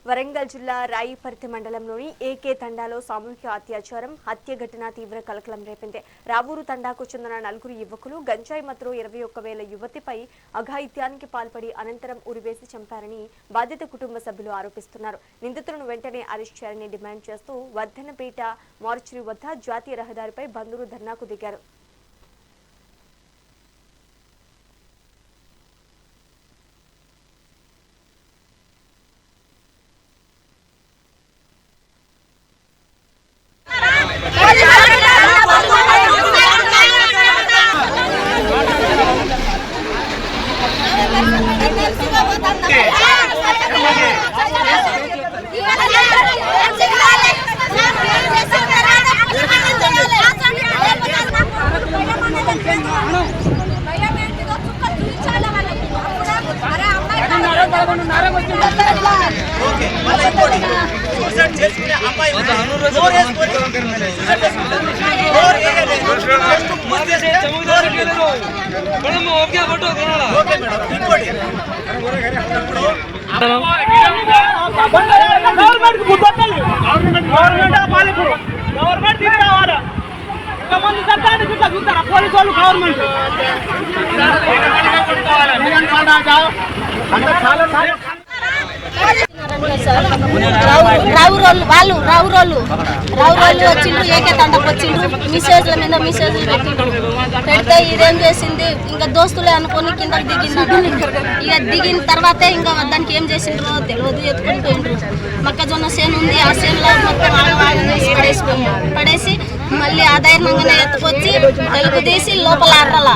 వరంగల్ జిల్లా రాయిపర్తి మండలంలోని ఏకే తండాలో సామూహిక అత్యాచారం హత్య ఘటన తీవ్ర కలకలం రేపింది. రావూరు తండాకు చెందిన నలుగురు యువకులు గంజాయి మత్తులో 21,000 యువతిపై అఘాయిత్యానికి పాల్పడి అనంతరం ఉరివేసి చంపారని బాధిత కుటుంబ సభ్యులు ఆరోపిస్తున్నారు. నిందితులను వెంటనే అరెస్ట్ చేయాలని డిమాండ్ చేస్తూ వర్ధనపేట మార్చురీ వద్ద జాతీయ రహదారిపై బంధువులు ధర్నాకు దిగారు. రావురోళ్ళు వచ్చిండ్రు, ఏకే తండకు వచ్చిండ్రు. మెసేజ్ల మీద మెసేజ్లు పెడితే ఇదేం చేసింది, ఇంకా దోస్తులే అనుకుని కిందకి దిగింది. ఇక దిగిన తర్వాతే ఇంకా దానికి ఏం చేసిండ్రో తెలియదు, ఎత్తుకుని పోయిండ్రు. మొక్కజొన్న చేను ఉంది, ఆ చేనులో మొత్తం ఆగవాగం చేసి పడేసి మళ్ళీ ఆధారంగానే ఎత్తుకొచ్చి తెలుగు తీసి లోపల అర్రల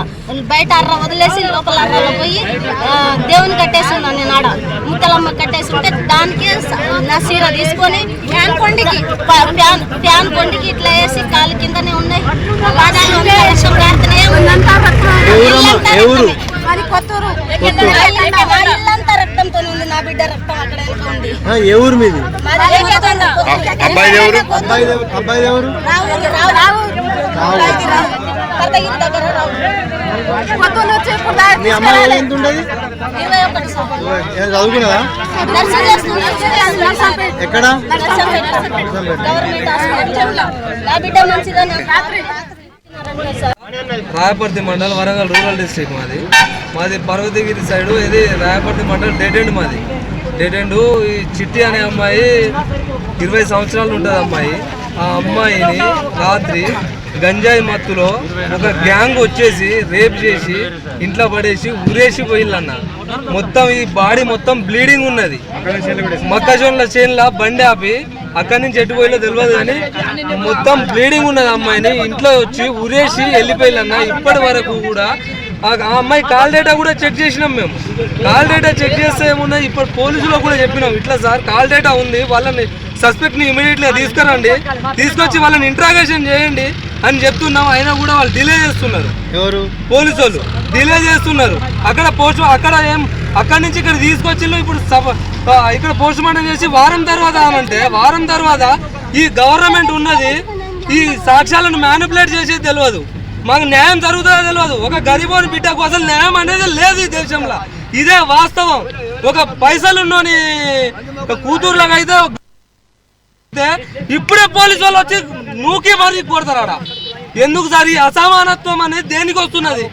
బయట అర్ర వదిలేసి లోపల అర్రలో పోయి దేవుని కట్టేసి ఉన్నాను నేను. ఆడ ముత్తలమ్మ కట్టేసి ఉంటే దానికి నా సీర తీసుకొని ఫ్యాన్ కొండికి ఇట్లా వేసి కాలు కిందనే ఉన్నాయి. పాదాలు వర్షం కారుతూనే ఉందంతా వాళ్ళంతా రక్తంతో ఉంది. నా బిడ్డ రక్తం అక్కడ ఉంది. ఎక్కడ రాయపర్తి మండలం వరంగల్ రూరల్ డిస్ట్రిక్ట్ మాది పర్వతగిరి సైడ్. ఇది రాయపర్తి మండలం డెడ్ ఎండ్ మాది. Dead end. ఈ చిట్టి అనే అమ్మాయి 20 సంవత్సరాలు ఉంటుంది అమ్మాయి. ఆ అమ్మాయిని రాత్రి గంజాయి మత్తులో ఒక గ్యాంగ్ వచ్చేసి రేప్ చేసి ఇంట్లో పడేసి ఉరేసి పోయిల్లన్న. మొత్తం ఈ బాడీ మొత్తం బ్లీడింగ్ ఉన్నది. మొక్కజొన్నల చేనుల బండి ఆపి అక్కడి నుంచి ఎటు పోయిలో తెలియదు కానీ మొత్తం బ్లీడింగ్ ఉన్నది. అమ్మాయిని ఇంట్లో వచ్చి ఉరేసి వెళ్ళిపోయిల్లన్న. ఇప్పటి వరకు కూడా ఆ అమ్మాయి కాల్ డేటా కూడా చెక్ చేసినాం మేము. కాల్ డేటా చెక్ చేస్తే ఏమున్నా ఇప్పుడు పోలీసులో కూడా చెప్పినాం, ఇట్లా సార్ కాల్ డేటా ఉంది, వాళ్ళని సస్పెక్ట్ని ఇమీడియట్గా తీసుకురండి, తీసుకొచ్చి వాళ్ళని ఇంట్రాగేషన్ చేయండి అని చెప్తున్నాం. అయినా కూడా వాళ్ళు డిలే చేస్తున్నారు. ఎవరు? పోలీసు వాళ్ళు డిలే చేస్తున్నారు. అక్కడి నుంచి ఇక్కడ తీసుకొచ్చి ఇప్పుడు ఇక్కడ పోస్ట్ మార్టం చేసి వారం తర్వాత అనంటే వారం తర్వాత ఈ గవర్నమెంట్ ఉన్నది ఈ సాక్ష్యాలను మ్యానిపులేట్ చేసేది తెలియదు. మాకు న్యాయం జరుగుతుందో తెలియదు. ఒక గరీబోని బిడ్డకు అసలు న్యాయం అనేది లేదు ఈ దేశంలో. ఇదే వాస్తవం. ఒక పైసలున్నోని కూతుర్లకు అయితే ఇప్పుడే పోలీసు వాళ్ళు వచ్చి నూకి మరీ కొడతారాడ. ఎందుకు సార్ ఈ అసమానత్వం అనేది దేనికి వస్తున్నది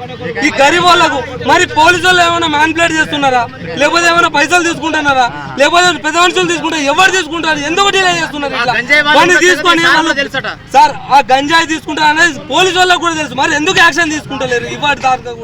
ఈ గరీబ్ వాళ్ళకు? మరి పోలీసు వాళ్ళు ఏమైనా మ్యానిపులేట్ చేస్తున్నారా, లేకపోతే ఏమైనా పైసలు తీసుకుంటున్నారా, లేకపోతే పెద్ద మనుషులు తీసుకుంటారు? ఎవరు తీసుకుంటారు? ఎందుకు డిలే చేస్తున్నారు? ఇట్లా తీసుకొని సార్ ఆ గంజాయి తీసుకుంటారు అనేది పోలీసు వాళ్ళకు కూడా తెలుసు. మరి ఎందుకు యాక్షన్ తీసుకుంటలేరు ఇవాటి దాకా కూడా?